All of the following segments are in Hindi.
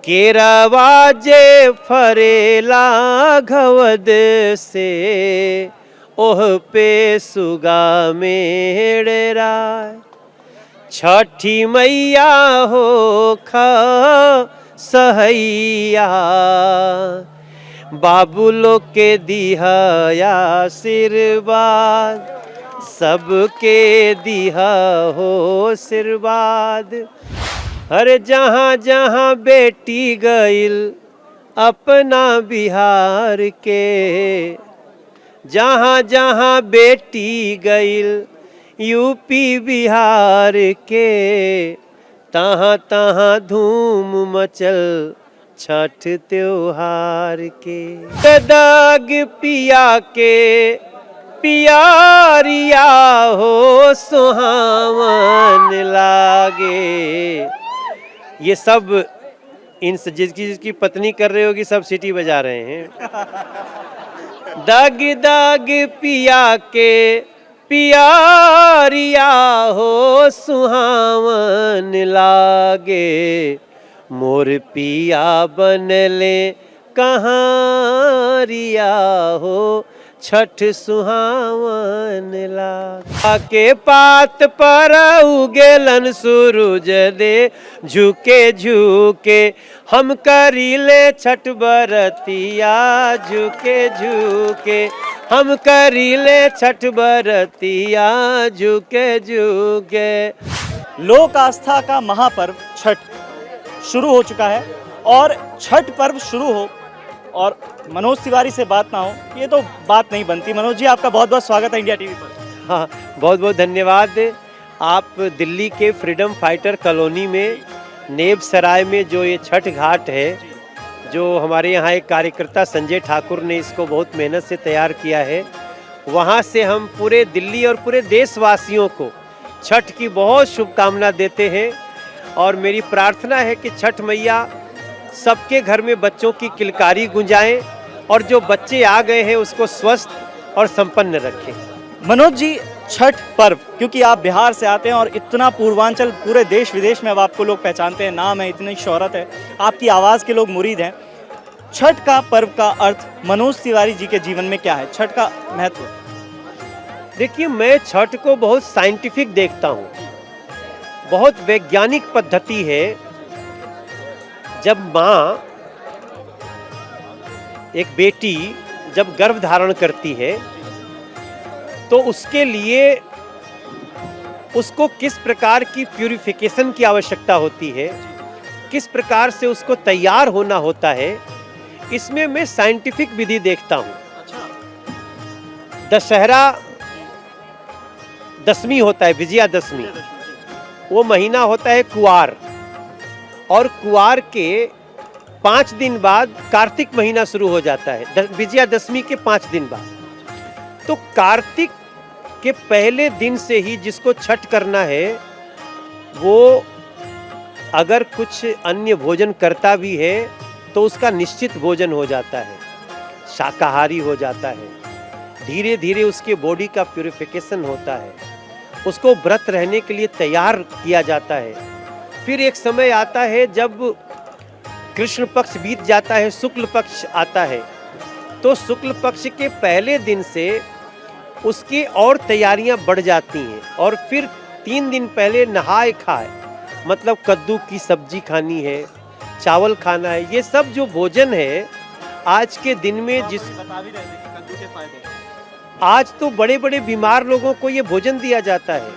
केरवा जे फरेला घवद से ओह पे सुगा मेड़रा। छठी मैया हो सहैया बाबुलो के दिहा आशीर्वाद, सबके दिहा हो आशीर्वाद। हर जहाँ जहाँ बेटी गइल अपना बिहार के, जहाँ जहाँ बेटी गइल यूपी बिहार के, तहाँ तहाँ धूम मचल छठ त्योहार के। दाग पिया के पियारिया हो सुहावन लागे। ये सब इन जिसकी पत्नी कर रहे होगी सब सीटी बजा रहे हैं। दाग दाग पिया के पियारिया हो सुहावन लागे। मोर पिया बनले कहाँ रिया हो छठ सुहावन लागे। के पात पर उगेलन सूरज दे, झुके झुके हम करीले छठ बरतिया। झुके झुके हम करीले छठ बरतिया, झुके झुके। लोक आस्था का महापर्व छठ शुरू हो चुका है और छठ पर्व शुरू हो और मनोज तिवारी से बात ना हो, ये तो बात नहीं बनती। मनोज जी, आपका बहुत बहुत स्वागत है इंडिया टीवी पर। हाँ, बहुत बहुत धन्यवाद। आप दिल्ली के फ्रीडम फाइटर कॉलोनी में नेब सराय में जो ये छठ घाट है, जो हमारे यहाँ एक कार्यकर्ता संजय ठाकुर ने इसको बहुत मेहनत से तैयार किया है, वहाँ से हम पूरे दिल्ली और पूरे देशवासियों को छठ की बहुत शुभकामना देते हैं। और मेरी प्रार्थना है कि छठ मैया सबके घर में बच्चों की किलकारी गुंजाएं और जो बच्चे आ गए हैं उसको स्वस्थ और संपन्न रखें। मनोज जी, छठ पर्व, क्योंकि आप बिहार से आते हैं और इतना पूर्वांचल पूरे देश विदेश में अब आपको लोग पहचानते हैं, नाम है, इतनी शोहरत है, आपकी आवाज़ के लोग मुरीद हैं। छठ का पर्व का अर्थ मनोज तिवारी जी के जीवन में क्या है, छठ का महत्व? देखिए, मैं छठ को बहुत साइंटिफिक देखता हूँ, बहुत वैज्ञानिक पद्धति है। जब माँ, एक बेटी जब गर्भ धारण करती है तो उसके लिए उसको किस प्रकार की प्यूरिफिकेशन की आवश्यकता होती है, किस प्रकार से उसको तैयार होना होता है, इसमें मैं साइंटिफिक विधि देखता हूँ। दशहरा दशमी होता है, विजयादशमी, वो महीना होता है कुआर, और कुआर के 5 दिन बाद कार्तिक महीना शुरू हो जाता है, विजयादशमी के 5 दिन बाद। तो कार्तिक के पहले दिन से ही जिसको छठ करना है वो अगर कुछ अन्य भोजन करता भी है तो उसका निश्चित भोजन हो जाता है, शाकाहारी हो जाता है। धीरे धीरे उसके बॉडी का प्यूरिफिकेशन होता है, उसको व्रत रहने के लिए तैयार किया जाता है। फिर एक समय आता है जब कृष्ण पक्ष बीत जाता है, शुक्ल पक्ष आता है, तो शुक्ल पक्ष के पहले दिन से उसकी और तैयारियां बढ़ जाती हैं। और फिर 3 दिन पहले नहाए खाए, मतलब कद्दू की सब्जी खानी है, चावल खाना है, ये सब जो भोजन है आज के दिन में, जिस बता भी रहे थे कि कद्दू के फायदे, आज तो बड़े बड़े बीमार लोगों को ये भोजन दिया जाता है।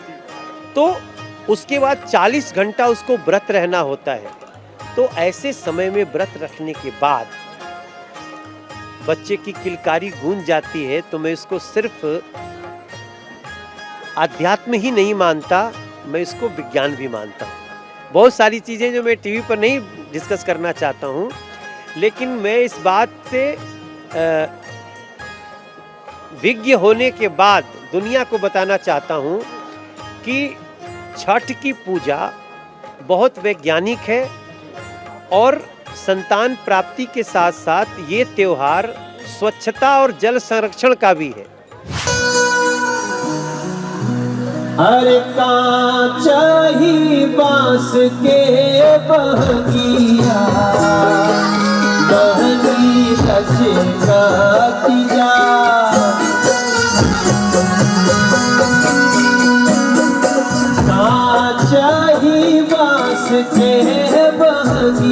तो उसके बाद 40 घंटा उसको व्रत रहना होता है। तो ऐसे समय में व्रत रखने के बाद बच्चे की किलकारी गूंज जाती है, तो मैं इसको सिर्फ आध्यात्म ही नहीं मानता, मैं इसको विज्ञान भी मानता हूँ। बहुत सारी चीज़ें जो मैं टीवी पर नहीं डिस्कस करना चाहता हूँ, लेकिन मैं इस बात से विज्ञ होने के बाद दुनिया को बताना चाहता हूँ कि छठ की पूजा बहुत वैज्ञानिक है और संतान प्राप्ति के साथ साथ ये त्योहार स्वच्छता और जल संरक्षण का भी है। अरे कांचा ही बांस के बगिया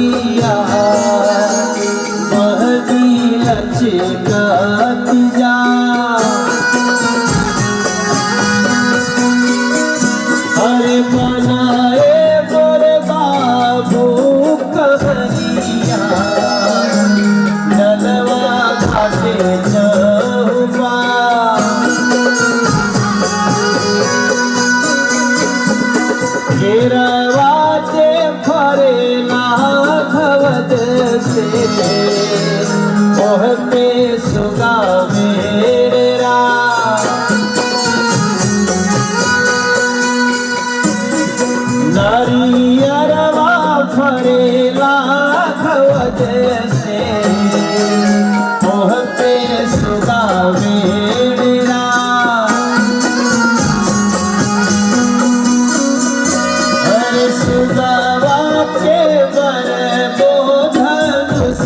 कहरिया बहनी लचकत जा अरे बनाए मोर बाबू कहरिया डलवा घाटे चहुबा घेरवा जे फरेला घवद से ओह पे सुगा मेरा नारियरवा फरेला घवद से ओह पे सुगा मेरा अरे सुगावा के बर बोधनुष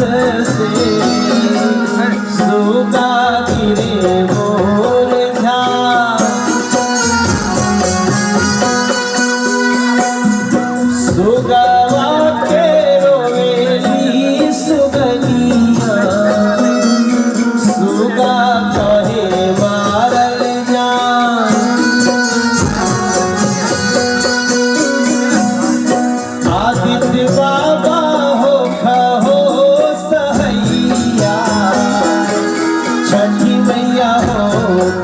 से सुगा गिरे मोर झा सुगावा के रोवेली सुगनिया सुगा कहे मारल जा आदित्य बाबा हो खहो सहैया छठी मैया हो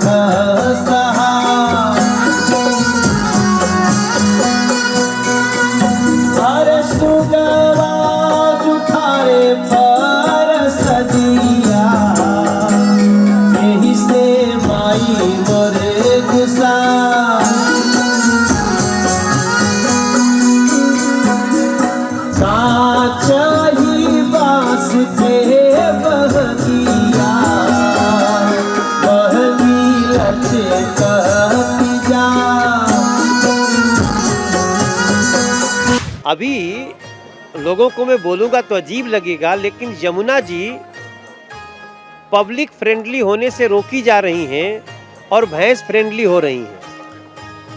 खह सहा अरे सुगवा जुठारे पर सजिया यही से माई मोरे गुस्सा चाही बास के बहगिया बहगी लचकत जा अभी लोगों को मैं बोलूँगा तो अजीब लगेगा, लेकिन यमुना जी पब्लिक फ्रेंडली होने से रोकी जा रही हैं और भैंस फ्रेंडली हो रही हैं।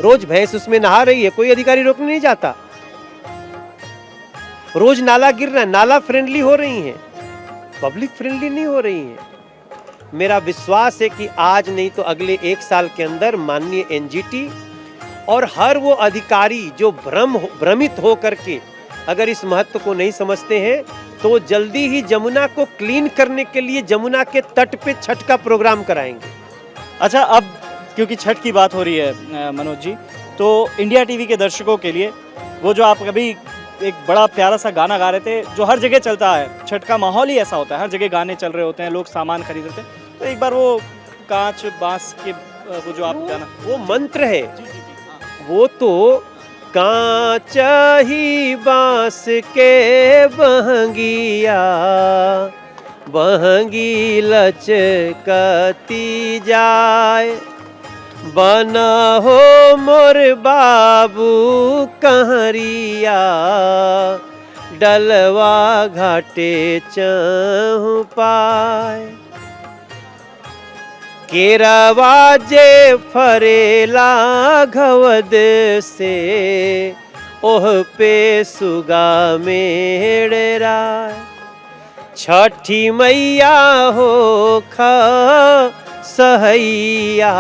रोज भैंस उसमें नहा रही है, कोई अधिकारी रोकने नहीं जाता। रोज नाला गिर रहा है, नाला फ्रेंडली हो रही हैं, पब्लिक फ्रेंडली नहीं हो रही हैं। मेरा विश्वास है कि आज नहीं तो अगले 1 साल के अंदर माननीय एनजीटी और हर वो अधिकारी जो भ्रमित हो करके अगर इस महत्व को नहीं समझते हैं तो वो जल्दी ही जमुना को क्लीन करने के लिए जमुना के तट पे छठ का प्रोग्राम कराएंगे। अच्छा, अब क्योंकि छठ की बात हो रही है मनोज जी, तो इंडिया टीवी के दर्शकों के लिए वो जो आप कभी एक बड़ा प्यारा सा गाना गा रहे थे जो हर जगह चलता है, छठ का माहौल ही ऐसा होता है, हर जगह गाने चल रहे होते हैं, लोग सामान खरीद रहे थे, तो एक बार वो कांच बांस के वो जो आप गाना, वो मंत्र है, वो तो कांच ही बांस के बहंगिया बहंगी लचकती जाए, बना हो मोर बाबू कहरिया डलवा घाटे चहु पाए, केरवा जे फरेला घवद से ओह पे सुगा मेड़रा, छठी मैया हो खा सहैया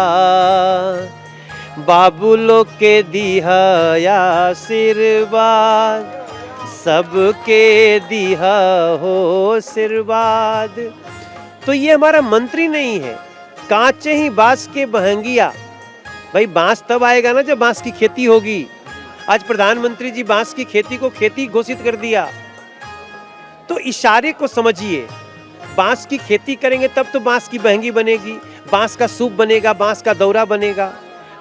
बाबू लोग के दिहा आशीर्वाद, सबके दिहा हो आशीर्वाद। तो ये हमारा मंत्री नहीं है, कांचे ही बांस के बहंगिया। भाई बांस तब आएगा ना जब बांस की खेती होगी। आज प्रधानमंत्री जी बांस की खेती को खेती घोषित कर दिया, तो इशारे को समझिए। बांस की खेती करेंगे तब तो बांस की बहंगी बनेगी, बांस का सूप बनेगा, बांस का दौरा बनेगा।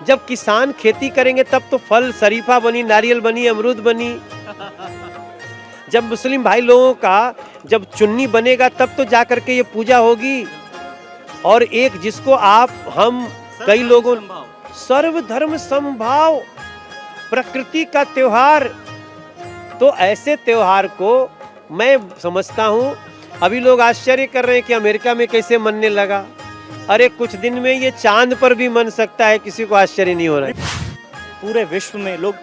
जब किसान खेती करेंगे तब तो फल शरीफा बनी, नारियल बनी, अमरूद बनी। जब मुस्लिम भाई लोगों का जब चुन्नी बनेगा तब तो जाकर के ये पूजा होगी। और एक जिसको आप हम कई लोगों सर्वधर्म समभाव, प्रकृति का त्योहार, तो ऐसे त्योहार को मैं समझता हूँ। अभी लोग आश्चर्य कर रहे हैं कि अमेरिका में कैसे मनने लगा। अरे कुछ दिन में ये चांद पर भी मन सकता है, किसी को आश्चर्य नहीं हो रहा है। पूरे विश्व में लोग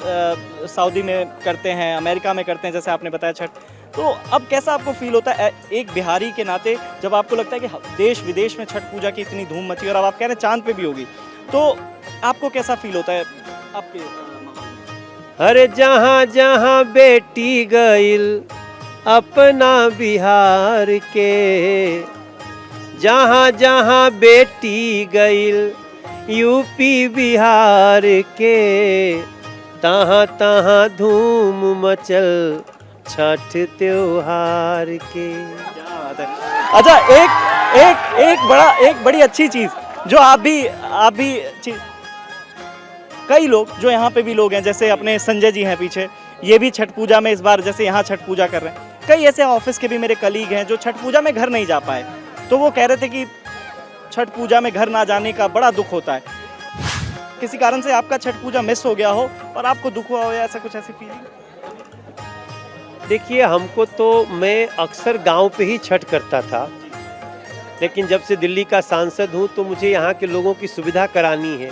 सऊदी में करते हैं, अमेरिका में करते हैं, जैसे आपने बताया छठ, तो अब कैसा आपको फील होता है एक बिहारी के नाते, जब आपको लगता है कि देश विदेश में छठ पूजा की इतनी धूम मची और अब आप कह रहे हैं चांद पे भी होगी, तो आपको कैसा फील होता है आपके अरे जहाँ जहाँ बेटी गइल अपना बिहार के, जहाँ जहाँ बेटी गइल यूपी बिहार के, तहाँ तहाँ धूम मचल छठ त्योहार के। क्या बात है। अच्छा, एक बड़ी अच्छी चीज़ जो आप भी कई लोग जो यहाँ पे भी लोग हैं, जैसे अपने संजय जी हैं पीछे, ये भी छठ पूजा में इस बार जैसे यहाँ छठ पूजा कर रहे हैं। कई ऐसे ऑफिस के भी मेरे कलीग हैं जो छठ पूजा में घर नहीं जा पाए, तो वो कह रहे थे कि छठ पूजा में घर ना जाने का बड़ा दुख होता है। किसी कारण से आपका छठ पूजा मिस हो गया हो और आपको दुख हुआ हो या ऐसा कुछ, ऐसी फीलिंग? देखिए, हमको तो मैं अक्सर गांव पे ही छठ करता था, लेकिन जब से दिल्ली का सांसद हूं तो मुझे यहाँ के लोगों की सुविधा करानी है।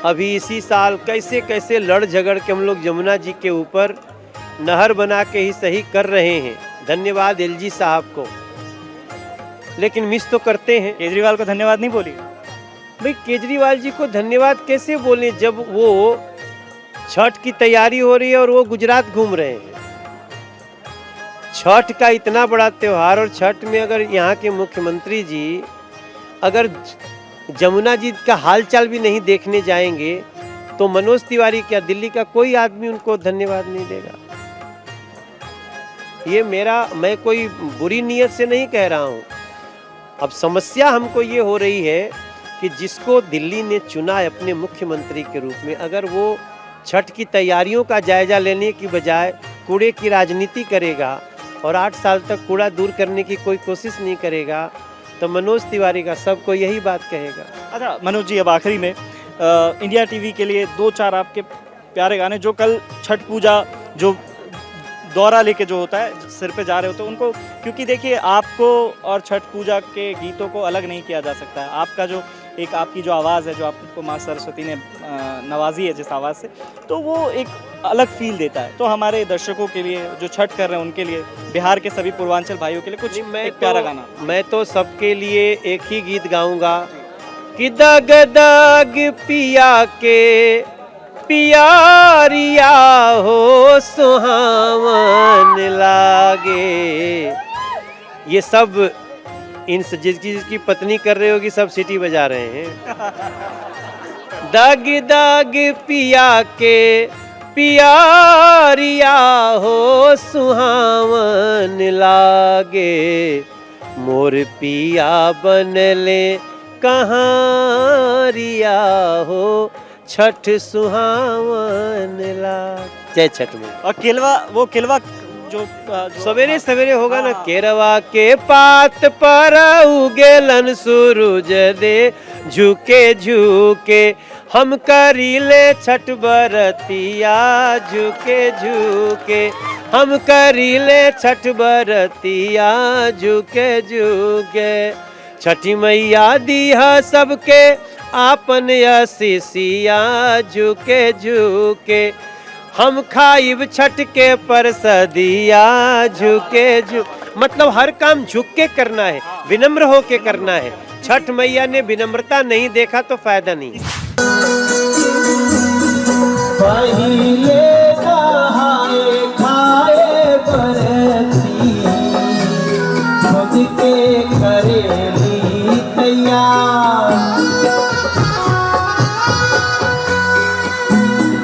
अभी इसी साल कैसे कैसे लड़ झगड़ के हम लोग यमुना जी के ऊपर नहर बना के ही सही कर रहे हैं। धन्यवाद एलजी साहब को, लेकिन मिस तो करते हैं। केजरीवाल को धन्यवाद नहीं बोली? भाई केजरीवाल जी को धन्यवाद कैसे बोले जब वो छठ की तैयारी हो रही है और वो गुजरात घूम रहे हैं। छठ का इतना बड़ा त्यौहार, और छठ में अगर यहाँ के मुख्यमंत्री जी अगर जमुना जी का हालचाल भी नहीं देखने जाएंगे तो मनोज तिवारी क्या, दिल्ली का कोई आदमी उनको धन्यवाद नहीं देगा। ये मैं कोई बुरी नीयत से नहीं कह रहा हूँ। अब समस्या हमको ये हो रही है कि जिसको दिल्ली ने चुना है अपने मुख्यमंत्री के रूप में, अगर वो छठ की तैयारियों का जायजा लेने की बजाय कूड़े की राजनीति करेगा और 8 साल तक कूड़ा दूर करने की कोई कोशिश नहीं करेगा, तो मनोज तिवारी का सबको यही बात कहेगा। अच्छा मनोज जी, अब आखिरी में इंडिया टीवी के लिए 2-4 आपके प्यारे गाने, जो कल छठ पूजा जो दौरा लेके जो होता है सिर पे जा रहे होते हैं उनको, क्योंकि देखिए आपको और छठ पूजा के गीतों को अलग नहीं किया जा सकता है। आपका जो आपकी जो आवाज़ है, जो आपको माँ सरस्वती ने नवाजी है जिस आवाज़ से, तो वो एक अलग फील देता है। तो हमारे दर्शकों के लिए जो छठ कर रहे हैं उनके लिए, बिहार के सभी पूर्वांचल भाइयों के लिए कुछ एक प्यारा गाना। मैं तो सबके लिए एक ही गीत गाऊंगा कि दग दग पिया के पियारिया हो सुहावन लागे। ये सब जिसकी पत्नी कर रहे होगी सब सीटी बजा रहे हैं। दग दग पिया के पियारिया हो सुहावन लागे, मोर पिया बनले कहाँ रिया हो छठ सुहावन लागे। जय छठ में। और केलवा जो सवेरे सवेरे होगा ना, केरवा के पात पर उगेलन सूरज दे, झुके झुके हम करीले छठ बरतिया, झुके झुके हम करीले छठ बरतिया, झुके झुके। छठी मैया दीहा सबके आपन आशीषिया, झुके झुके हम खाइब छठ के परसदिया, झुके मतलब हर काम झुक के करना है, विनम्र हो के करना है। छठ मैया ने विनम्रता नहीं देखा तो फायदा नहीं। पहिले नहाए खाए बरती, खुद के करेली तैयार,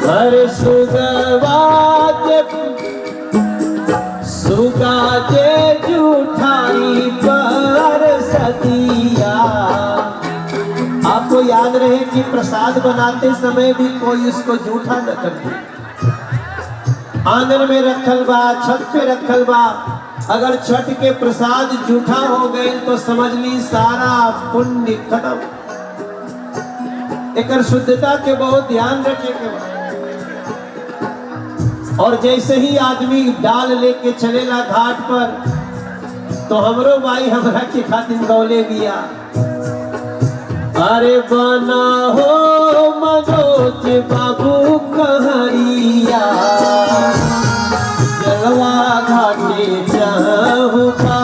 हर सुगा के जूठाई पर सदिया। आपको याद रहे कि प्रसाद बनाते समय भी कोई उसको जूठा न कर दे। आंगन में रखल बा, छत पे रखल बा, अगर छठ के प्रसाद जूठा हो गए तो समझ ली सारा पुण्य खत्म। एक शुद्धता के बहुत ध्यान रखे के बा। और जैसे ही आदमी डाल लेके चलेला घाट पर, तो हमरो भाई हमरा के खातिर गौले बिया। अरे बना हो मनोज बाबू कहरिया जलवा घाटे जाऊँगा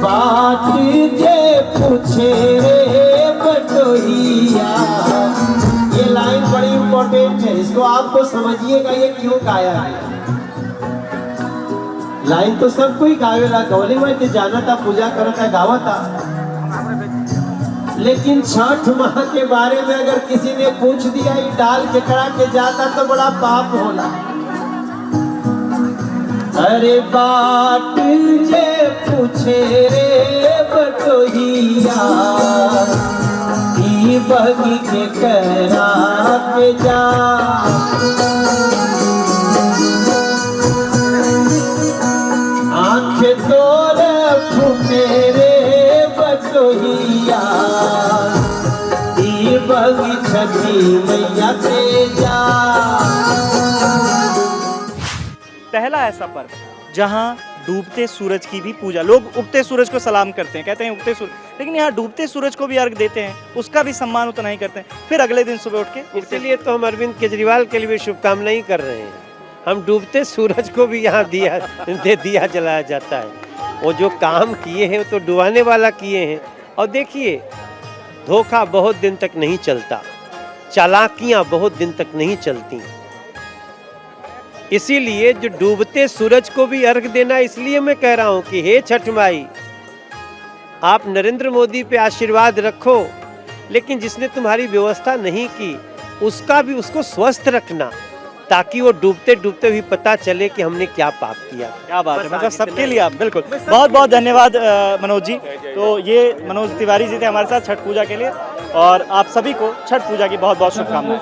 बात जे पूछे रे बटोहिया। ये लाइन बड़ी इंपॉर्टेंट है, इसको आपको समझिएगा ये क्यों गाया है। लाइन तो सब कोई गावेला, गौली में तो जाना था, पूजा करता गावा था, लेकिन छठ माह के बारे में अगर किसी ने पूछ दिया ये डाल के करा के जाता तो बड़ा पाप होला। अरे बाट जे पूछे रे बटोहिया ई बगी के करा के जा। आँख तोर फूटे रे बटोहिया ई बगी छठी मैया के जा। पहला ऐसा पर्व जहां डूबते सूरज की भी पूजा, लोग उगते सूरज को सलाम करते हैं, कहते हैं उगते सूरज, लेकिन यहाँ डूबते सूरज को भी अर्घ देते हैं, उसका भी सम्मान उतना ही करते हैं, फिर अगले दिन सुबह उठ के। इसीलिए तो हम अरविंद केजरीवाल के लिए भी शुभकामनाएं कर रहे हैं। हम डूबते सूरज को भी यहाँ दिया जलाया जाता है। वो जो काम किए हैं वो तो डुबाने वाला किए हैं। और देखिए धोखा बहुत दिन तक नहीं चलता, चालाकियाँ बहुत दिन तक नहीं चलती। इसीलिए जो डूबते सूरज को भी अर्घ देना, इसलिए मैं कह रहा हूँ कि हे छठ माई आप नरेंद्र मोदी पे आशीर्वाद रखो, लेकिन जिसने तुम्हारी व्यवस्था नहीं की उसको स्वस्थ रखना, ताकि वो डूबते डूबते भी पता चले कि हमने क्या पाप किया। क्या बात है, मतलब सबके लिए आप बिल्कुल बहुत बहुत धन्यवाद मनोज जी। तो ये मनोज तिवारी जी थे हमारे साथ छठ पूजा के लिए, और आप सभी को छठ पूजा की बहुत बहुत शुभकामनाएं।